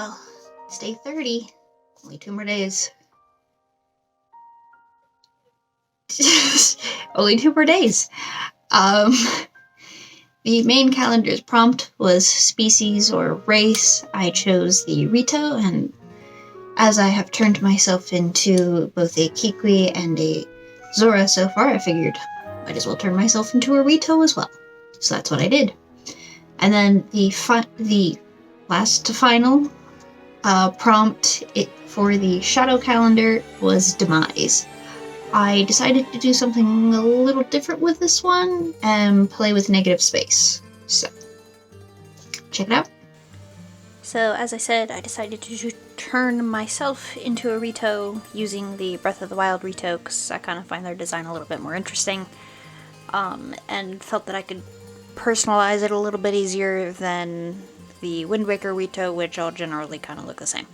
Well, it's day 30. Only 2 more days. Only 2 more days. The main calendar's prompt was species or race. I chose the Rito, and as I have turned myself into both a Kikwi and a Zora so far, I figured might as well turn myself into a Rito as well. So that's what I did. And then the last to final prompt for the shadow calendar was Demise. I decided to do something a little different with this one and play with negative space. So, check it out. So, as I said, I decided to turn myself into a Rito using the Breath of the Wild Rito because I kind of find their design a little bit more interesting, and felt that I could personalize it a little bit easier than the Wind Waker Rito, which all generally kind of look the same.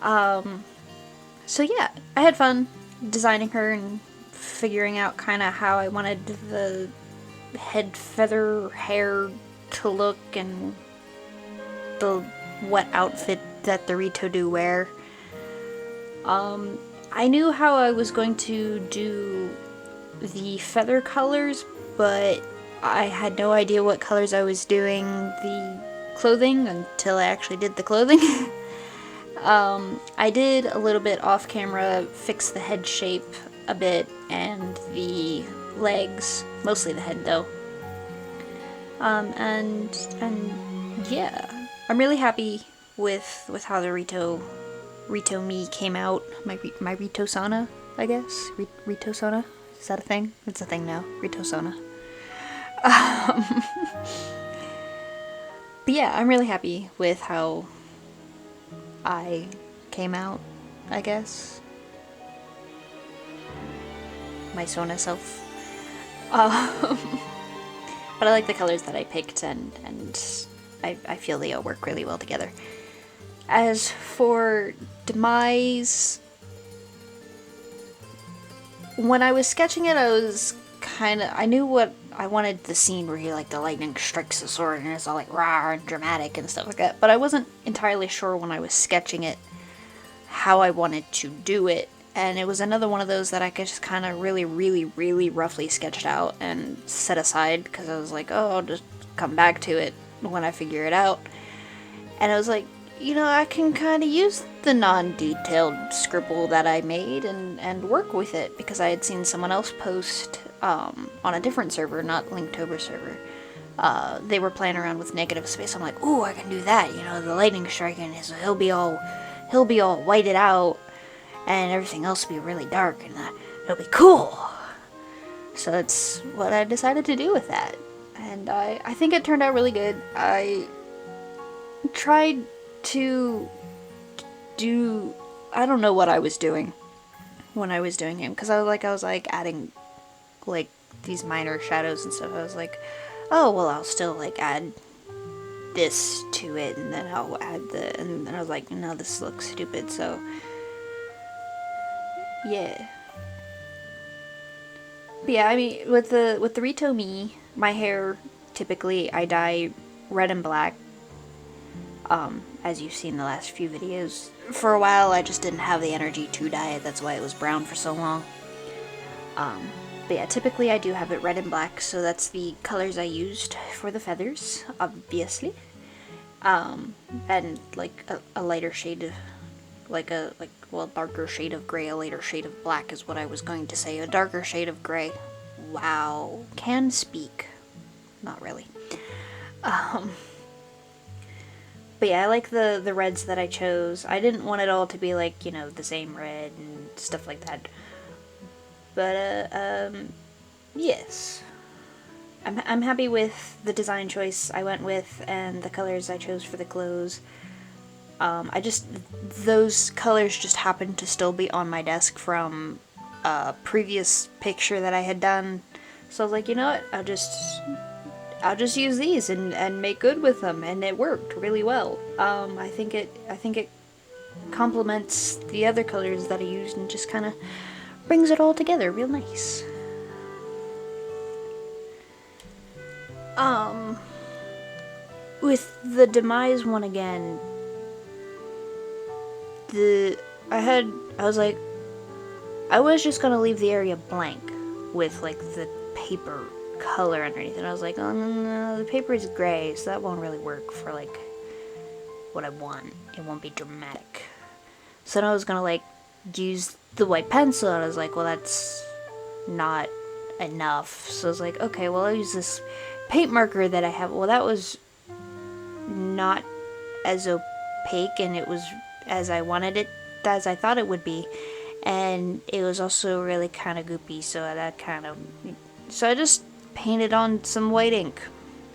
So yeah, I had fun designing her and figuring out kind of how I wanted the head feather hair to look and what outfit that the Rito do wear. I knew how I was going to do the feather colors, but I had no idea what colors I was doing the clothing until I actually did the clothing. I did a little bit off camera, fix the head shape a bit and the legs, mostly the head though. And yeah, I'm really happy with how the Rito me came out. My Rito Sana, I guess. Rito Sana? Is that a thing? It's a thing now. Rito Sana. But yeah, I'm really happy with how I came out, I guess. My Sona self. But I like the colors that I picked, and I feel they all work really well together. As for Demise, when I was sketching it, I knew what I wanted the scene where the lightning strikes the sword and it's all like rah and dramatic and stuff like that, but I wasn't entirely sure when I was sketching it how I wanted to do it, and it was another one of those that I just kind of really, really, really roughly sketched out and set aside because I was like, oh, I'll just come back to it when I figure it out. And I was like, I can kind of use the non-detailed scribble that I made and work with it, because I had seen someone else post on a different server, not Linktober server. They were playing around with negative space. I'm like, ooh, I can do that. The lightning striking is he'll be all whited out, and everything else will be really dark, and it'll be cool. So that's what I decided to do with that, and I think it turned out really good. I tried to do, I don't know what I was doing when I was doing him, because I was adding these minor shadows and stuff. I was like, oh well, I'll still add this to it, and then I'll add and then I was like, no, this looks stupid, so yeah. But yeah, I mean, with the Rito me, my hair, typically I dye red and black, as you've seen in the last few videos. For a while, I just didn't have the energy to dye it, that's why it was brown for so long. But yeah, typically I do have it red and black, so that's the colors I used for the feathers, obviously. And a lighter shade, darker shade of gray, a lighter shade of black is what I was going to say. A darker shade of gray. Wow. Can speak. Not really. But yeah, I like the reds that I chose. I didn't want it all to be the same red and stuff like that. But, yes. I'm happy with the design choice I went with and the colors I chose for the clothes. Those colors just happened to still be on my desk from a previous picture that I had done. So I was like, you know what, I'll just use these and make good with them, and it worked really well. I think it complements the other colors that I used and just kind of brings it all together real nice. With the Demise one again, I was like, I was just gonna leave the area blank with like the paper color underneath, and I was like, oh no, the paper is gray, so that won't really work for like what I want. It won't be dramatic. So then I was gonna like use the white pencil, and I was like, well, that's not enough. So I was like, okay, well, I'll use this paint marker that I have. Well, that was not as opaque, and it was as I wanted it, as I thought it would be. And it was also really kind of goopy, so that kind of. So I just painted on some white ink.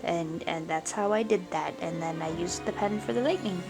And that's how I did that. And then I used the pen for the lightning.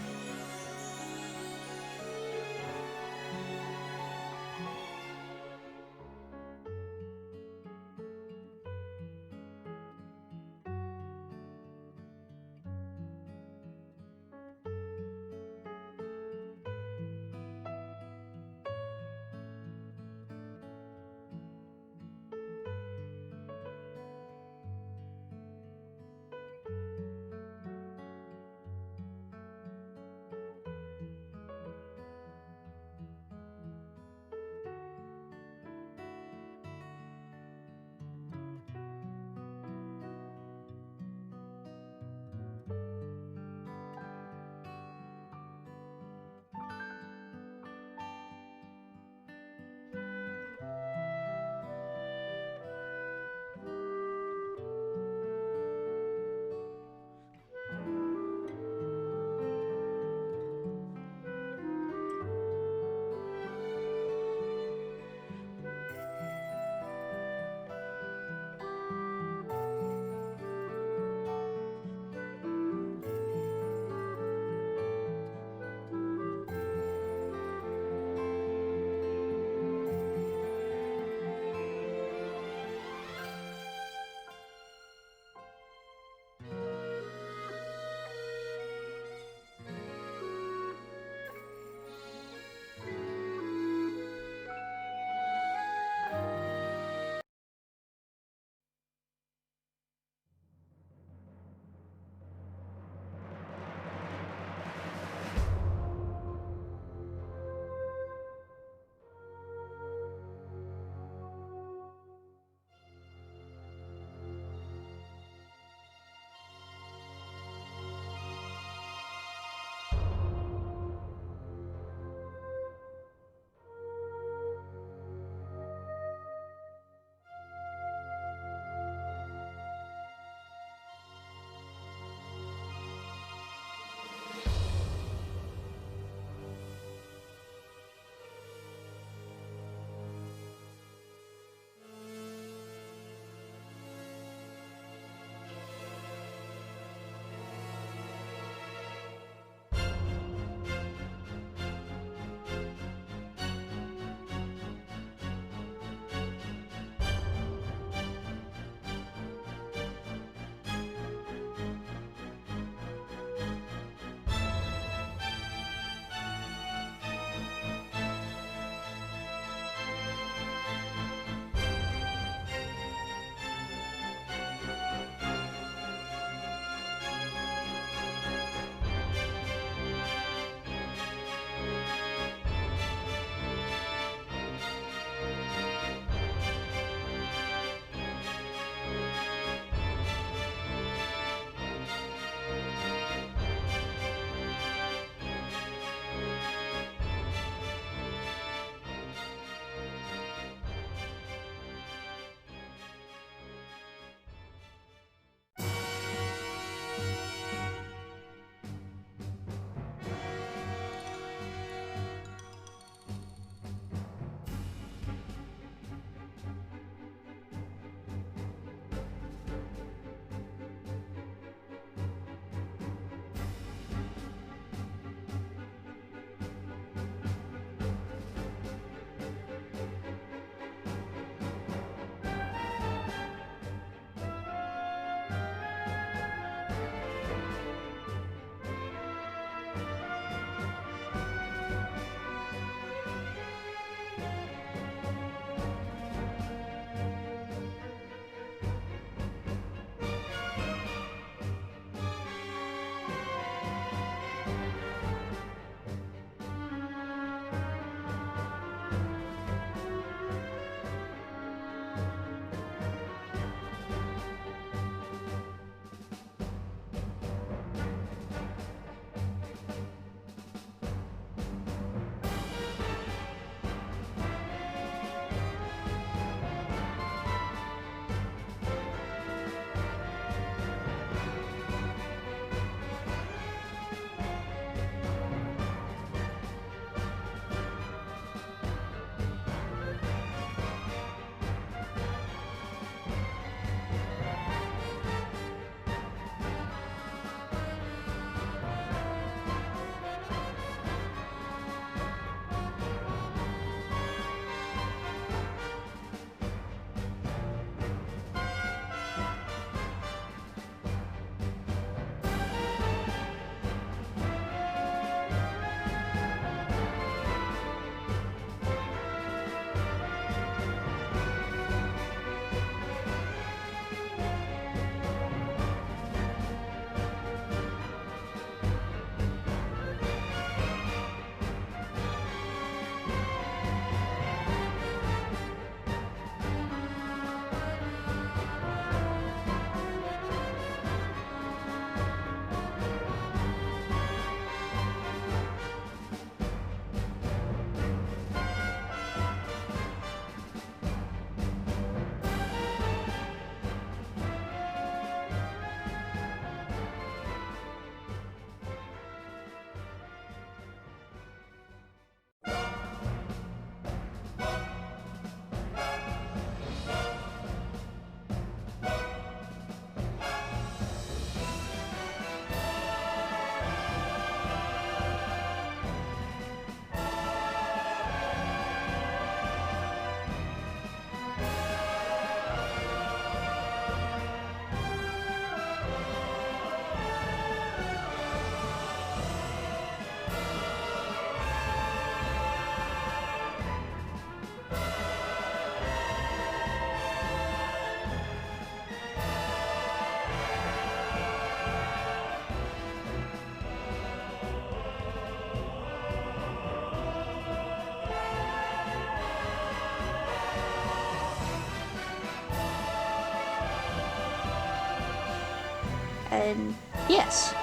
And yes,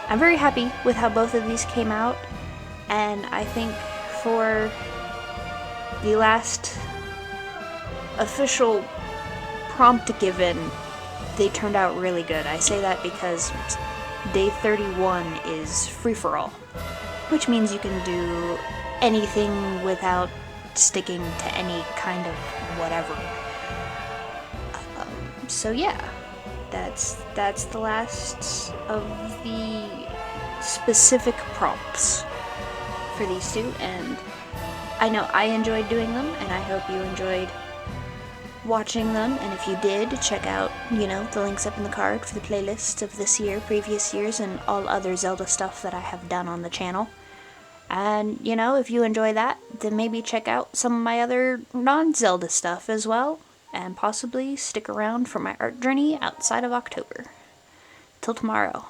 I'm very happy with how both of these came out, and I think for the last official prompt given, they turned out really good. I say that because day 31 is free-for-all, which means you can do anything without sticking to any kind of whatever. So yeah, that's the last of the specific prompts for these two, and I know I enjoyed doing them, and I hope you enjoyed watching them. And if you did, check out, the links up in the card for the playlist of this year, previous years, and all other Zelda stuff that I have done on the channel. And, if you enjoy that, then maybe check out some of my other non-Zelda stuff as well, and possibly stick around for my art journey outside of October. Till tomorrow.